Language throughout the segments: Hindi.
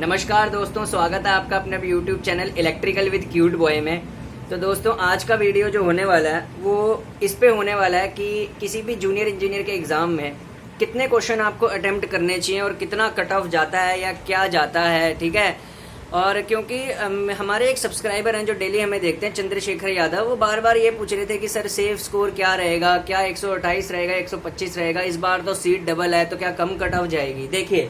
नमस्कार दोस्तों, स्वागत है आपका अपने YouTube channel electrical with cute boy में। तो दोस्तों, आज का वीडियो जो होने वाला है वो इस पे होने वाला है कि किसी भी जूनियर इंजीनियर के एग्ज़ाम में कितने क्वेश्चन आपको अटेम्प्ट करने चाहिए और कितना कट ऑफ जाता है या क्या जाता है। ठीक है। और क्योंकि हमारे एक सब्सक्राइबर हैं जो डेली हमें देखते हैं, चंद्रशेखर यादव, वो बार बार ये पूछ रहे थे कि सर सेफ स्कोर क्या रहेगा, क्या 128 रहेगा, 125 रहेगा, इस बार तो सीट डबल है तो क्या कम कट ऑफ जाएगी। देखिए,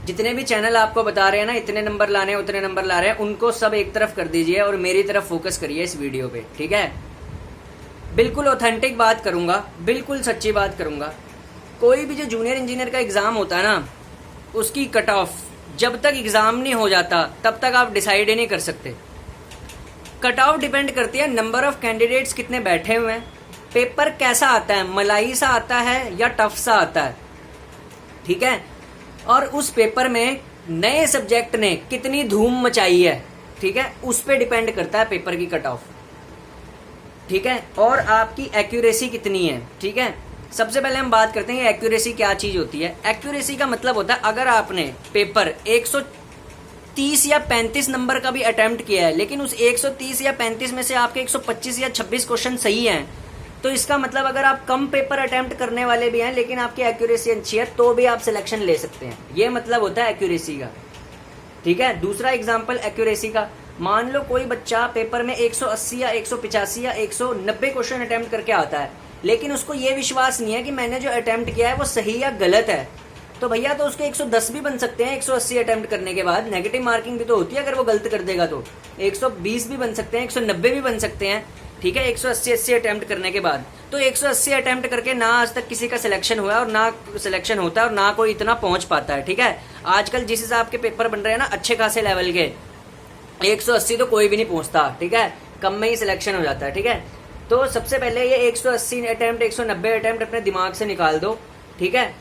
जितने भी चैनल आपको बता रहे हैं ना इतने नंबर लाने हैं उतने नंबर ला रहे हैं, उनको सब एक तरफ कर दीजिए और मेरी तरफ फोकस करिए इस वीडियो पे। ठीक है। बिल्कुल ऑथेंटिक बात करूंगा, बिल्कुल सच्ची बात करूंगा। कोई भी जो जूनियर इंजीनियर का एग्जाम होता है ना, उसकी कट ऑफ जब तक एग्जाम नहीं हो जाता तब तक आप डिसाइड ही नहीं कर सकते। कट ऑफ डिपेंड करती है नंबर ऑफ कैंडिडेट्स कितने बैठे हुए हैं, पेपर कैसा आता है, मलाई सा आता है या टफ सा आता है। ठीक है। और उस पेपर में नए सब्जेक्ट ने कितनी धूम मचाई है, ठीक है, उस पे डिपेंड करता है पेपर की कट ऑफ। ठीक है। और आपकी एक्यूरेसी कितनी है। ठीक है। सबसे पहले हम बात करते हैं एक्यूरेसी क्या चीज होती है। एक्यूरेसी का मतलब होता है अगर आपने पेपर 130 या 35 नंबर का भी अटेम्प्ट किया है, लेकिन उस 130 या 35 में से आपके 125 या 26 क्वेश्चन सही हैं, तो इसका मतलब अगर आप कम पेपर अटेम्प्ट करने वाले भी हैं लेकिन आपकी एक्यूरेसी अच्छी है तो भी आप सिलेक्शन ले सकते हैं। ये मतलब होता है एक्यूरेसी का। ठीक है। दूसरा एग्जांपल एक्यूरेसी का, मान लो कोई बच्चा पेपर में 180 या 185 या 190 क्वेश्चन अटेम्प्ट करके आता है, लेकिन उसको ये विश्वास नहीं है कि मैंने जो अटेम्प्ट किया है वो सही या गलत है, तो भैया तो उसके 110 भी बन सकते हैं 180 अटेम्प्ट करने के बाद। नेगेटिव मार्किंग भी तो होती है अगर वो गलत कर देगा तो 120 भी बन सकते हैं, 190 भी बन सकते हैं। ठीक है। 180 अटेम्प्ट करने के बाद तो 180 अटेम्प्ट करके ना आज तक किसी का सिलेक्शन हुआ है और ना सिलेक्शन होता है और ना कोई इतना पहुंच पाता है। ठीक है। आजकल जिस हिसाब के पेपर बन रहे हैं ना अच्छे खासे लेवल के, 180 तो कोई भी नहीं पहुंचता। ठीक है। कम में ही सिलेक्शन हो जाता है। ठीक है। तो सबसे पहले ये 180 अटेम्प्ट 190 अटेम्प्ट अपने दिमाग से निकाल दो। ठीक है।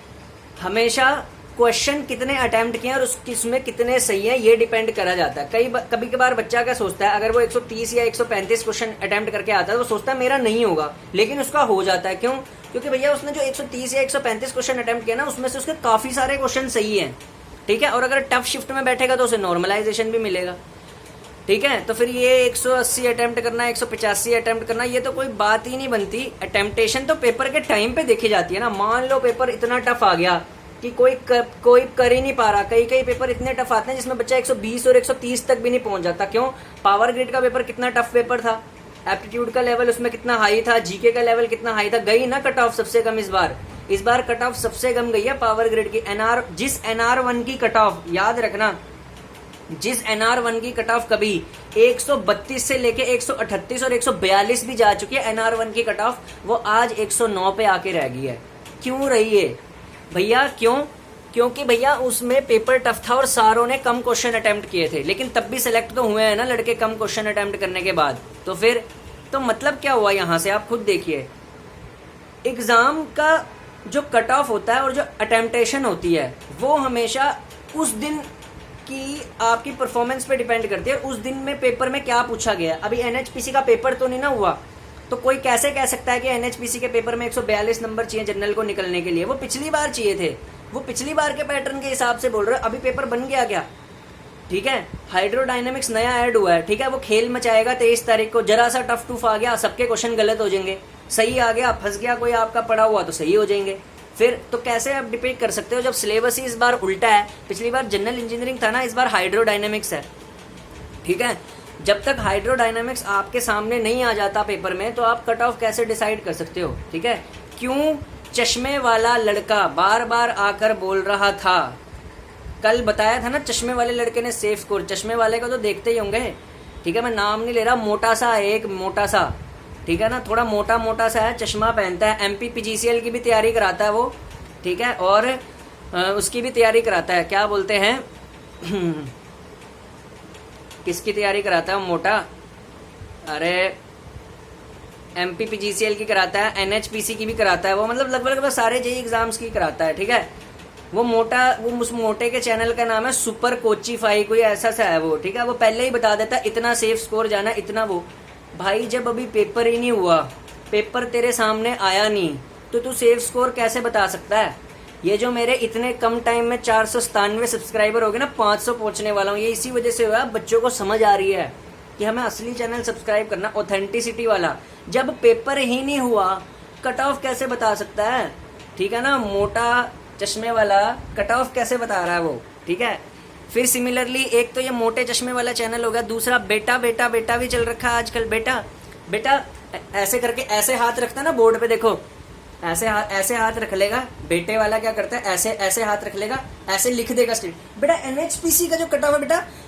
हमेशा क्वेश्चन कितने अटेम्प्ट किए और उसमें कितने सही है ये डिपेंड करा जाता है। कभी कभार बच्चा क्या सोचता है, अगर वो 130 या 135 क्वेश्चन अटेम्प्ट करके आता है तो सोचता है मेरा नहीं होगा, लेकिन उसका हो जाता है। क्यों? क्योंकि भैया उसने जो 130 या 135 क्वेश्चन अटेम्प्ट किया ना उसमें से उसके काफी सारे क्वेश्चन सही है। ठीक है। और अगर टफ शिफ्ट में बैठेगा तो उसे नॉर्मलाइजेशन भी मिलेगा। ठीक है। तो फिर ये 180 अटेम्प्ट करना, 185 अटेम्प्ट करना, ये तो कोई बात ही नहीं बनती। अटेम्प्टेशन तो पेपर के टाइम पे देखी जाती है ना। मान लो पेपर इतना टफ आ गया कि कोई कर ही नहीं पा रहा। कई पेपर इतने टफ आते हैं जिसमें बच्चा 120 और 130 तक भी नहीं पहुंच जाता। क्यों? पावर ग्रिड का पेपर कितना टफ पेपर था, एप्टीट्यूड का लेवल उसमें कितना हाई था, जीके का लेवल कितना हाई था। गई ना कट ऑफ सबसे कम इस बार कट ऑफ सबसे कम गई है पावर ग्रिड की। जिस NR1 की कट ऑफ, याद रखना, जिस NR1 की कट ऑफ कभी 132 से लेके 138 और 142 भी जा चुकी है NR1 की कट ऑफ, वो आज 109 पे आके रह गई है। क्यों रही है भैया? क्यों? क्योंकि भैया उसमें पेपर टफ था और सारों ने कम क्वेश्चन अटेम्प्ट किए थे, लेकिन तब भी सिलेक्ट तो हुए हैं ना लड़के कम क्वेश्चन अटेम्प्ट करने के बाद। तो फिर तो मतलब क्या हुआ यहां से, आप खुद देखिए। एग्जाम का जो कट ऑफ होता है और जो अटेम्प्टेशन होती है वो हमेशा उस दिन की आपकी परफॉर्मेंस पे डिपेंड करती है। उस दिन में पेपर में क्या पूछा गया। अभी NHPC का पेपर तो नहीं ना हुआ, तो कोई कैसे कह सकता है कि NHPC के पेपर में 142 नंबर चाहिए जनरल को निकलने के लिए। वो पिछली बार चाहिए थे, वो पिछली बार के पैटर्न के हिसाब से बोल रहे हो। अभी पेपर बन गया क्या? ठीक है। हाइड्रोडायनेमिक्स नया ऐड हुआ है। ठीक है। वो खेल मचाएगा 23 तारीख को। जरा सा टफ टूफ आ गया, सबके क्वेश्चन गलत हो जाएंगे। सही आ गया, फंस गया कोई आपका पढ़ा हुआ तो सही हो जाएंगे। फिर तो कैसे आप डिपेंड कर सकते हो जब सिलेबस ही इस बार उल्टा है। पिछली बार जनरल इंजीनियरिंग था ना, इस बार हाइड्रोडायनेमिक्स है। ठीक है। जब तक हाइड्रोडायनामिक्स आपके सामने नहीं आ जाता पेपर में तो आप कट ऑफ कैसे डिसाइड कर सकते हो। ठीक है। क्यों चश्मे वाला लड़का बार बार आकर बोल रहा था, कल बताया था ना, चश्मे वाले लड़के ने सेफ स्कोर, चश्मे वाले को तो देखते ही होंगे। ठीक है। मैं नाम नहीं ले रहा, मोटा सा है, एक मोटा सा, ठीक है ना, थोड़ा मोटा मोटा सा है, चश्मा पहनता है, MP PGCL की भी तैयारी कराता है वो। ठीक है। और उसकी भी तैयारी कराता है, क्या बोलते हैं किसकी तैयारी कराता है वो मोटा? अरे MP PGCL की कराता है, NHPC की भी कराता है वो, मतलब लगभग सारे JEE एग्जाम्स की कराता है। ठीक है। वो मोटा, वो उस मोटे के चैनल का नाम है सुपर कोचीफाई, कोई ऐसा सा है वो। ठीक है। वो पहले ही बता देता है इतना सेफ स्कोर जाना, इतना वो। भाई जब अभी पेपर ही नहीं हुआ, पेपर तेरे सामने आया नहीं, तो तू सेफ स्कोर कैसे बता सकता है? ये जो मेरे इतने कम टाइम में 497 सब्सक्राइबर हो गए ना, 500 पहुंचने वाला हूँ, ये इसी वजह से हुआ। बच्चों को समझ आ रही है कि हमें असली चैनल सब्सक्राइब करना, ऑथेंटिसिटी वाला। जब पेपर ही नहीं हुआ, कट ऑफ कैसे बता सकता है? ठीक है ना, मोटा चश्मे वाला कट ऑफ कैसे बता रहा है वो, ठीक है। फिर सिमिलरली एक तो ये मोटे चश्मे वाला चैनल हो गया, दूसरा बेटा बेटा बेटा भी चल रखा है आजकल। बेटा बेटा ऐसे करके ऐसे हाथ रखता है ना बोर्ड पे, देखो ऐसे हाथ रख लेगा। बेटे वाला क्या करता है, ऐसे ऐसे हाथ रख लेगा, ऐसे लिख देगा स्ट्रीट। बेटा एनएचपीसी का जो कट ऑफ है,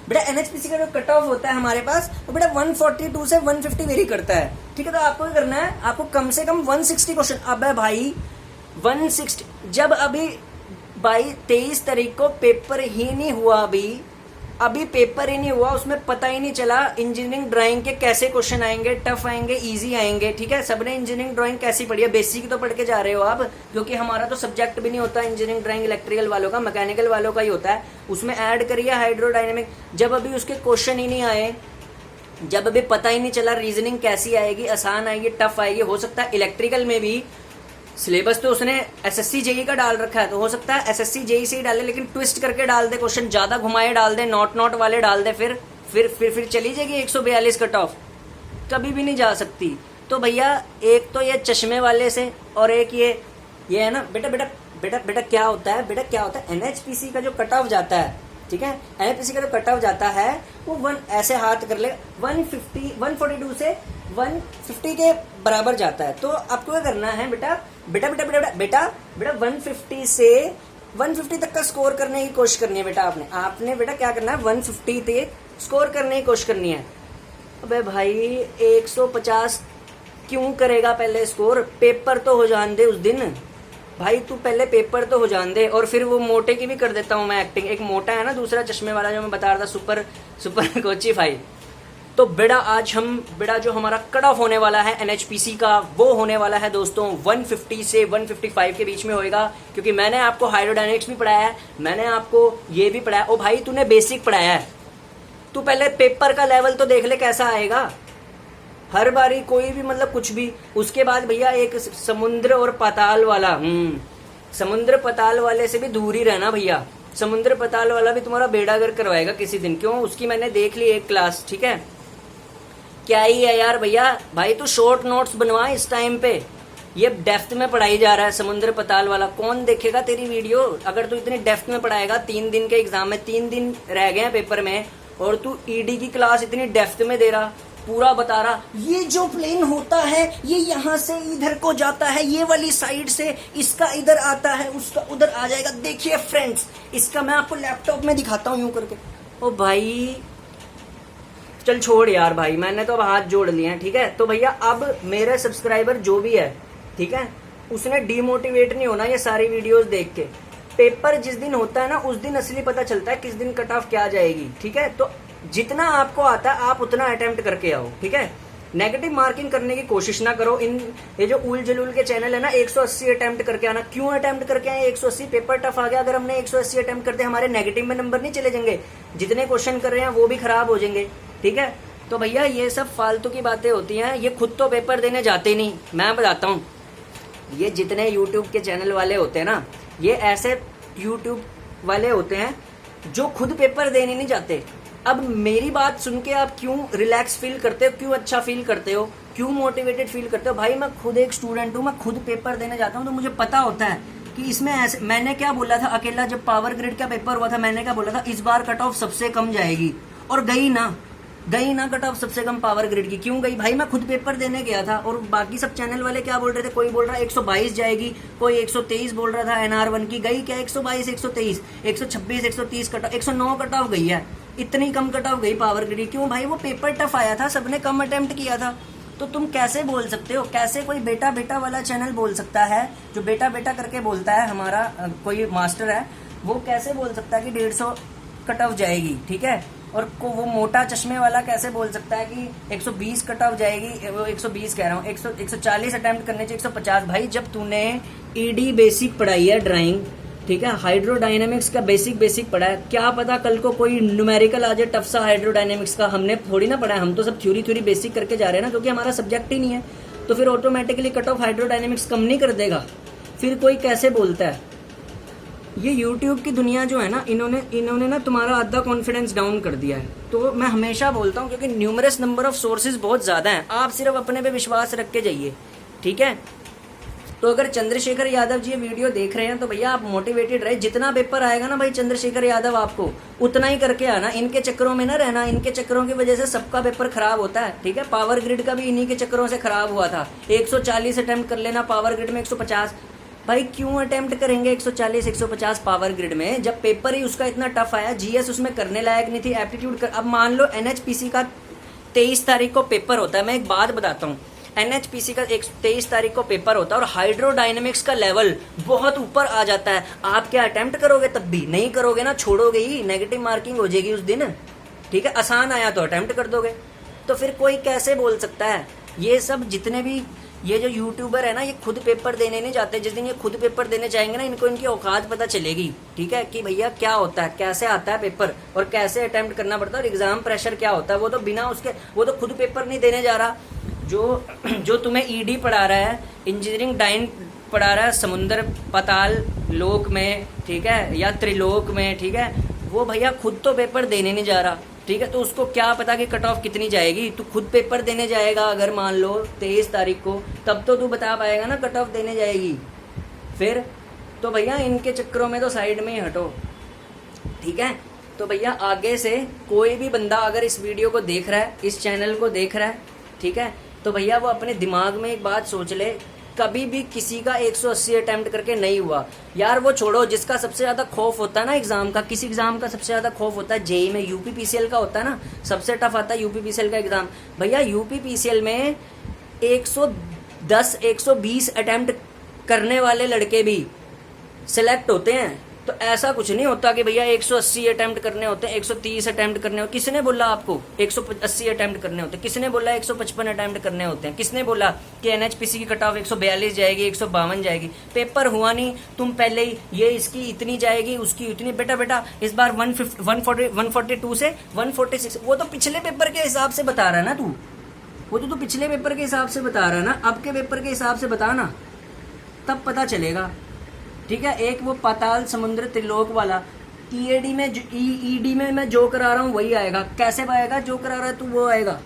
बेटा एनएचपीसी का जो कट ऑफ होता है हमारे पास, वो बेटा 142 से 150 वेरी करता है, ठीक है। तो आपको क्या करना है, आपको कम से कम 160 क्वेश्चन। अब भाई 160, जब अभी भाई 23 तारीख को पेपर ही नहीं हुआ, अभी पेपर ही नहीं हुआ, उसमें पता ही नहीं चला इंजीनियरिंग ड्राइंग के कैसे क्वेश्चन आएंगे, टफ आएंगे, इजी आएंगे, ठीक है। सबने इंजीनियरिंग ड्राइंग कैसी पढ़ी है, बेसिक तो पढ़ के जा रहे हो आप, क्योंकि हमारा तो सब्जेक्ट भी नहीं होता इंजीनियरिंग ड्राइंग इलेक्ट्रिकल वालों का, मैकेनिकल वालों का ही होता है। उसमें ऐड करिए हाइड्रोडायनेमिक। जब अभी उसके क्वेश्चन ही नहीं आए, जब अभी पता ही नहीं चला रीजनिंग कैसी आएगी, आसान आएगी, टफ आएगी, हो सकता है इलेक्ट्रिकल में भी सिलेबस तो उसने एसएससी जेई का डाल रखा है, तो हो सकता है एसएससी जेई से ही डाले, लेकिन ट्विस्ट करके डाल दे, क्वेश्चन ज्यादा घुमाए डाल दे, नॉट वाले डाल दे, फिर चली जाएगी 142 कट ऑफ, कभी भी नहीं जा सकती। तो भैया एक तो ये चश्मे वाले से, और एक ये है ना। बेटा बेटा बेटा बेटा क्या होता है, बेटा क्या होता है, एनएचपीसी का जो कट ऑफ जाता है, ठीक है, एनएचपीसी का जो कट ऑफ जाता है वो ऐसे हाथ कर ले, 142 से 150 के बराबर जाता है। तो आपको क्या करना है बेटा, बेटा बेटा बेटा बेटा बेटा 150 से 150 तक का स्कोर करने की कोशिश करनी है बेटा। आपने बेटा क्या करना है, 150 तक स्कोर करने की कोशिश करनी है। अबे भाई 150 क्यों करेगा पहले स्कोर, पेपर तो हो जान दे उस दिन भाई, तू पहले पेपर तो हो जान दे। और फिर वो मोटे की भी कर देता हूँ मैं एक्टिंग। एक मोटा है ना दूसरा चश्मे वाला जो मैं बता रहा था, सुपर कोची फाइल। तो बेटा आज बेटा जो हमारा कट ऑफ होने वाला है एनएचपीसी का, वो होने वाला है दोस्तों 150 से 155 के बीच में होएगा, क्योंकि मैंने आपको हाइड्रोडायनेमिक्स भी पढ़ाया है, मैंने आपको ये भी पढ़ाया। ओ भाई तूने बेसिक पढ़ाया है, तू पहले पेपर का लेवल तो देख ले कैसा आएगा। हर बारी कोई भी मतलब कुछ भी, उसके बाद भैया एक समुद्र और पाताल वाला, समुद्र पाताल वाले से भी दूर ही रहना भैया। समुद्र पाताल वाला भी तुम्हारा बेड़ा गर्क करवाएगा किसी दिन, क्यों, उसकी मैंने देख ली एक क्लास, ठीक है। क्या ही है यार भैया, भाई तू शॉर्ट नोट्स बनवा इस टाइम पे, ये डेप्थ में पढ़ाई जा रहा है समुद्र पताल वाला, कौन देखेगा तेरी वीडियो अगर तू इतनी डेप्थ में पढ़ाएगा। 3 दिन के एग्जाम में 3 दिन रह गए हैं पेपर में, और तू ईडी की क्लास इतनी डेप्थ में दे रहा, पूरा बता रहा, ये जो प्लेन होता है ये यहाँ से इधर को जाता है, ये वाली साइड से इसका इधर आता है, उसका उधर आ जाएगा। देखिए फ्रेंड्स, इसका मैं आपको लैपटॉप में दिखाता हूँ यूं करके। ओ भाई चल छोड़ यार भाई, मैंने तो अब हाथ जोड़ लिए हैं, ठीक है। तो भैया अब मेरे सब्सक्राइबर जो भी है, ठीक है, उसने डीमोटिवेट नहीं होना ये सारी वीडियोस देख के। पेपर जिस दिन होता है ना, उस दिन असली पता चलता है किस दिन कट ऑफ क्या जाएगी, ठीक है। तो जितना आपको आता है आप उतना अटेम्प्ट करके आओ, ठीक है। नेगेटिव मार्किंग करने की कोशिश ना करो। ये जो उल जलूल के चैनल है ना, 180 अटेम्प्ट करके आना। क्यों अटेम्प्ट करके आए 180? पेपर टफ आ गया, अगर हमने 180 अटेम्प्ट करते हमारे नेगेटिव में नंबर नहीं चले जाएंगे, जितने क्वेश्चन कर रहे हैं वो भी खराब हो जाएंगे, ठीक है। तो भैया ये सब फालतू की बातें होती हैं, ये खुद तो पेपर देने जाते नहीं। मैं बताता हूँ, ये जितने यूट्यूब के चैनल वाले होते हैं ना, ये ऐसे यूट्यूब वाले होते हैं जो खुद पेपर देने नहीं जाते। अब मेरी बात सुन के आप क्यों रिलैक्स फील करते हो, क्यों अच्छा फील करते हो, क्यों मोटिवेटेड फील करते हो? भाई मैं खुद एक स्टूडेंट हूँ, मैं खुद पेपर देने जाता हूँ, तो मुझे पता होता है कि इसमें ऐसे। मैंने क्या बोला था अकेला, जब पावर ग्रिड का पेपर हुआ था, मैंने क्या बोला था, इस बार कट ऑफ सबसे कम जाएगी, और गई ना कट ऑफ सबसे कम पावर ग्रिड की। क्यों गई भाई, मैं खुद पेपर देने गया था। और बाकी सब चैनल वाले क्या बोल रहे थे, कोई बोल रहा 122 जाएगी, कोई 123 बोल रहा था NR1 की। गई क्या 122, 123, 126, 130 कट ऑफ, 109 कट ऑफ गई है। इतनी कम कट ऑफ गई पावर ग्रिड। क्यों भाई, वो पेपर टफ आया था, सबने कम अटेम्प्ट किया था। तो तुम कैसे बोल सकते हो, कैसे कोई बेटा बेटा वाला चैनल बोल सकता है, जो बेटा बेटा करके बोलता है, हमारा कोई मास्टर है, वो कैसे बोल सकता है कि 150 कट ऑफ जाएगी, ठीक है। और वो मोटा चश्मे वाला कैसे बोल सकता है कि 120 कट ऑफ जाएगी, वो 120 कह रहा हूँ, 140 अटेम्प्ट करने चाहिए, 150। भाई जब तूने ईडी बेसिक पढ़ाई है ड्राइंग, ठीक है, हाइड्रोडायनेमिक्स का बेसिक पढ़ा है, क्या पता कल को कोई न्यूमेरिकल आ जाए टफ सा हाइड्रोडायनेमिक्स का। हमने थोड़ी ना पढ़ा है, हम तो सब थ्योरी बेसिक करके जा रहे हैं ना, क्योंकि हमारा सब्जेक्ट ही नहीं है। तो फिर ऑटोमेटिकली कट ऑफ हाइड्रोडायनेमिक्स कम नहीं कर देगा। फिर कोई कैसे बोलता है, ये YouTube की दुनिया जो है ना, इन्होंने ना तुम्हारा आधा कॉन्फिडेंस डाउन कर दिया है। तो मैं हमेशा बोलता हूँ, क्योंकि न्यूमरस नंबर ऑफ सोर्सेज बहुत ज़्यादा हैं, आप सिर्फ अपने पे विश्वास रख के जाइए, ठीक है। तो अगर चंद्रशेखर यादव जी ये वीडियो देख रहे हैं तो भैया आप मोटिवेटेड रहे, जितना पेपर आएगा ना भाई चंद्रशेखर यादव आपको उतना ही करके आना, इनके चक्करों में ना रहना, इनके चक्करों की वजह से सबका पेपर खराब होता है, ठीक है। पावर ग्रिड का भी इन्हीं के चक्करों से खराब हुआ था। 140 अटेम्प्ट कर लेना, पावर ग्रिड में 150। भाई क्यों अटेम्प्ट करेंगे 140 150 पावर ग्रिड में, जब पेपर ही उसका इतना टफ आया, जीएस उसमें करने लायक नहीं थी, एप्टीट्यूड अब मान लो एनएचपीसी का 23 तारीख को पेपर होता है। मैं एक बात बताता हूँ, एनएचपीसी का 23 तारीख को पेपर होता है और हाइड्रोडायनेमिक्स का लेवल बहुत ऊपर आ जाता है। आप क्या अटेम्प्ट करोगे? तब भी नहीं करोगे ना, छोड़ोगे ही, नेगेटिव मार्किंग हो जाएगी उस दिन, ठीक है। आसान आया तो अटेम्प्ट कर दोगे, तो फिर कोई कैसे बोल सकता है? ये सब जितने भी ये जो यूट्यूबर है ना, ये खुद पेपर देने नहीं जाते। जिस दिन ये खुद पेपर देने जाएंगे ना, इनको इनकी औकात पता चलेगी, ठीक है, कि भैया क्या होता है, कैसे आता है पेपर और कैसे अटेम्प्ट करना पड़ता है और एग्जाम प्रेशर क्या होता है। वो तो बिना उसके, वो तो खुद पेपर नहीं देने जा रहा। जो तुम्हें ईडी पढ़ा रहा है, इंजीनियरिंग डाइन पढ़ा रहा है समुद्र पताल लोक में, ठीक है, या त्रिलोक में, ठीक है, वो भैया खुद तो पेपर देने नहीं जा रहा, ठीक है। तो उसको क्या पता कि कट ऑफ कितनी जाएगी? तू खुद पेपर देने जाएगा अगर मान लो 23 तारीख को, तब तो तू बता पाएगा ना कट ऑफ देने जाएगी। फिर तो भैया इनके चक्करों में तो साइड में ही हटो, ठीक है। तो भैया आगे से कोई भी बंदा अगर इस वीडियो को देख रहा है, इस चैनल को देख रहा है, ठीक है, तो भैया वो अपने दिमाग में एक बात सोच ले, कभी भी किसी का 180 अटेम्प्ट करके नहीं हुआ यार। वो छोड़ो, जिसका सबसे ज्यादा खौफ होता है ना एग्जाम का, किसी एग्जाम का सबसे ज्यादा खौफ होता है जेई में, यूपीपीसीएल का होता है ना, सबसे टफ आता है यूपीपीसीएल का एग्जाम। भैया यूपीपीसीएल में 110 120 अटेम्प्ट करने वाले लड़के भी सिलेक्ट होते हैं। तो ऐसा कुछ नहीं होता कि भैया 180 अटेम्प्ट करने होते हैं, 130 अटेम्प्ट करने होते। किसने बोला आपको 180 अटेम्प्ट करने होते हैं? किसने बोला 155 अटेम्प्ट करने होते हैं? किसने बोला कि एनएचपीसी की कट ऑफ 142 जाएगी, 152 जाएगी? पेपर हुआ नहीं, तुम पहले ही ये इसकी इतनी जाएगी, उसकी इतनी। बेटा इस बार 142 से 146, वो तो पिछले पेपर के हिसाब से बता रहा है ना तू, वो तो तू पिछले पेपर के हिसाब से बता रहा है ना, अब के पेपर के हिसाब से बता ना, तब पता चलेगा, ठीक है। एक वो पाताल समुद्र त्रिलोक वाला, ईएडी में ईडी में मैं जो करा रहा हूँ वही आएगा। कैसे आएगा? जो करा रहा है तू वो आएगा।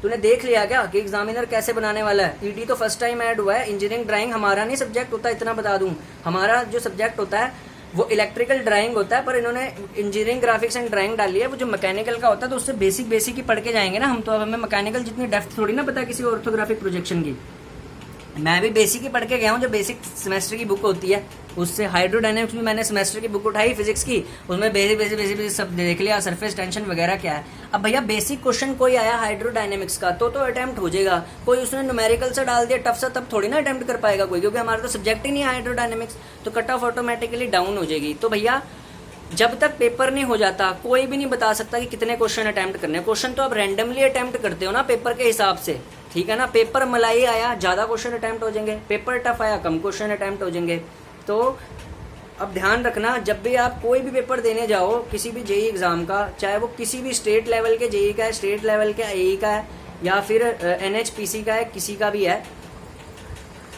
तूने देख लिया क्या कि एग्जामिनर कैसे बनाने वाला है? ईडी तो फर्स्ट टाइम ऐड हुआ है। इंजीनियरिंग ड्राइंग हमारा नहीं सब्जेक्ट होता, इतना बता दूं। हमारा जो सब्जेक्ट होता है वो इलेक्ट्रिकल ड्राइंग होता है, पर इन्होंने इंजीनियरिंग ग्राफिक्स एंड ड्राइंग डाली है। वो जो मैकेनिकल का होता है तो उससे बेसिक ही पढ़ के जाएंगे ना हम। तो अब हमें मैकेनिकल जितनी डेप्थ थोड़ी ना पता किसी ऑर्थोग्राफिक प्रोजेक्शन की। मैं भी बेसिक ही पढ़ के गया हूँ, जो बेसिक सेमेस्टर की बुक होती है उससे। हाइड्रोडायनेमिक्स भी मैंने सेमेस्टर की बुक उठाई फिजिक्स की, उसमें बेसिक सब देख लिया, सरफेस टेंशन वगैरह क्या है। अब भैया बेसिक क्वेश्चन कोई आया हाइड्रोडायनेमिक्स का तो अटेम्प्ट हो जाएगा। कोई उसने न्यूमेरिकल से डाल दिया टफ सा, तब थोड़ी ना अटेम्प्ट कर पाएगा कोई, क्योंकि हमारा तो सब्जेक्ट ही नहीं है हाइड्रोडायनेमिक्स, तो कट ऑफ ऑटोमेटिकली डाउन हो जाएगी। तो भैया जब तक पेपर नहीं हो जाता कोई भी नहीं बता सकता कि कितने क्वेश्चन अटेम्प्ट करने। क्वेश्चन तो आप रैंडमली अटेम्प्ट करते हो ना पेपर के हिसाब से, ठीक है ना। पेपर मलाई आया ज्यादा क्वेश्चन अटेम्प्ट हो जाएंगे, पेपर टफ आया कम क्वेश्चन अटेम्प्ट हो जाएंगे। तो अब ध्यान रखना, जब भी आप कोई भी पेपर देने जाओ किसी भी जेई एग्जाम का, चाहे वो किसी भी स्टेट लेवल के जेई का है, स्टेट लेवल के एई का है, या फिर एनएचपीसी का है, किसी का भी है,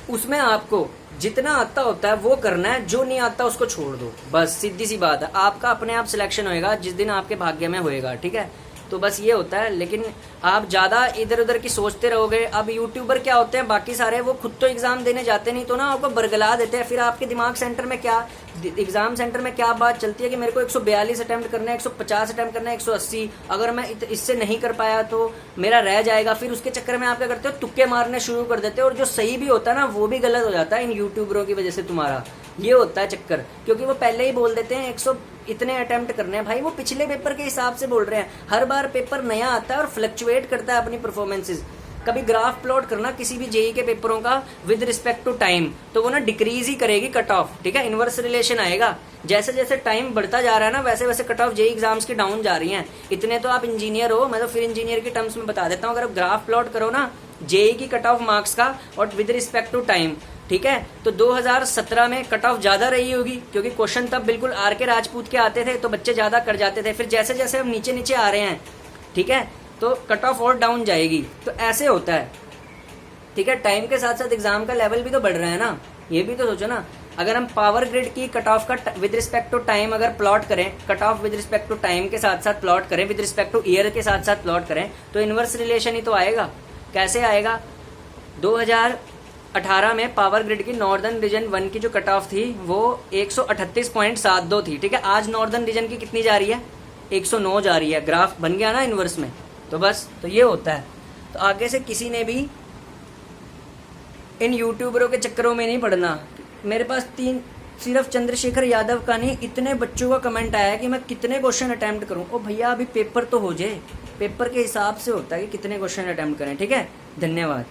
उसमें आपको जितना आता होता है वो करना है, जो नहीं आता उसको छोड़ दो। बस सीधी सी बात है, आपका अपने आप सिलेक्शन होएगा जिस दिन आपके भाग्य में होएगा, ठीक है। तो बस ये होता है। लेकिन आप ज़्यादा इधर उधर की सोचते रहोगे। अब यूट्यूबर क्या होते हैं बाकी सारे, वो खुद तो एग्जाम देने जाते नहीं, तो ना आपको बरगला देते हैं। फिर आपके दिमाग सेंटर में क्या, एग्जाम सेंटर में क्या बात चलती है कि मेरे को 142 अटेम्प्ट करना है, 150 अटेम्प्ट करना है, 180, अगर मैं इससे नहीं कर पाया तो मेरा रह जाएगा। फिर उसके चक्कर में आप क्या करते हो, तुक्के मारने शुरू कर देते हो, और जो सही भी होता है ना वो भी गलत हो जाता है इन यूट्यूबरों की वजह से। तुम्हारा ये होता है चक्कर, क्योंकि वो पहले ही बोल देते हैं 100 इतने अटेम्प्ट करने हैं। भाई वो पिछले पेपर के हिसाब से बोल रहे हैं। हर बार पेपर नया आता है और फ्लक्चुएट करता है अपनी परफॉर्मेंसेस। कभी ग्राफ प्लॉट करना किसी भी जेई के पेपरों का विद रिस्पेक्ट टू टाइम, तो वो ना डिक्रीज ही करेगी कट ऑफ, ठीक है। इनवर्स रिलेशन आएगा, जैसे जैसे टाइम बढ़ता जा रहा है ना वैसे वैसे कट ऑफ जेई एग्जाम्स की डाउन जा रही हैं। इतने तो आप इंजीनियर हो, मैं तो फिर इंजीनियर की टर्म्स में बता देता हूँ। अगर आप ग्राफ प्लॉट करो ना जेई की कट ऑफ मार्क्स का और विद रिस्पेक्ट टू टाइम, ठीक है, तो 2017 में कट ऑफ ज्यादा रही होगी, क्योंकि क्वेश्चन तब बिल्कुल आर के राजपूत के आते थे, तो बच्चे ज्यादा कर जाते थे। फिर जैसे जैसे हम नीचे नीचे आ रहे हैं, ठीक है, तो कट ऑफ और डाउन जाएगी। तो ऐसे होता है, ठीक है। टाइम के साथ साथ एग्जाम का लेवल भी तो बढ़ रहा है ना, ये भी तो सोचो ना। अगर हम पावर ग्रिड की कट ऑफ का विद रिस्पेक्ट टू टाइम अगर प्लॉट करें, cut off with respect to time के साथ साथ प्लॉट करें, विद रिस्पेक्ट टू ईयर के साथ साथ प्लॉट करें, तो इनवर्स रिलेशन ही तो आएगा। कैसे आएगा? 2018 में पावर ग्रिड की नॉर्दर्न रीजन 1 की जो कट ऑफ थी वो 138.72 थी, ठीक है। आज नॉर्दर्न रीजन की कितनी जा रही है? 109 जा रही है। ग्राफ बन गया ना इनवर्स में। तो बस तो ये होता है। तो आगे से किसी ने भी इन यूट्यूबरों के चक्करों में नहीं पड़ना। मेरे पास सिर्फ चंद्रशेखर यादव का नहीं, इतने बच्चों का कमेंट आया है कि मैं कितने क्वेश्चन अटेम्प्ट करूं। ओ भैया अभी पेपर तो हो जाए, पेपर के हिसाब से होता है कि कितने क्वेश्चन अटेम्प्ट करें, ठीक है। धन्यवाद।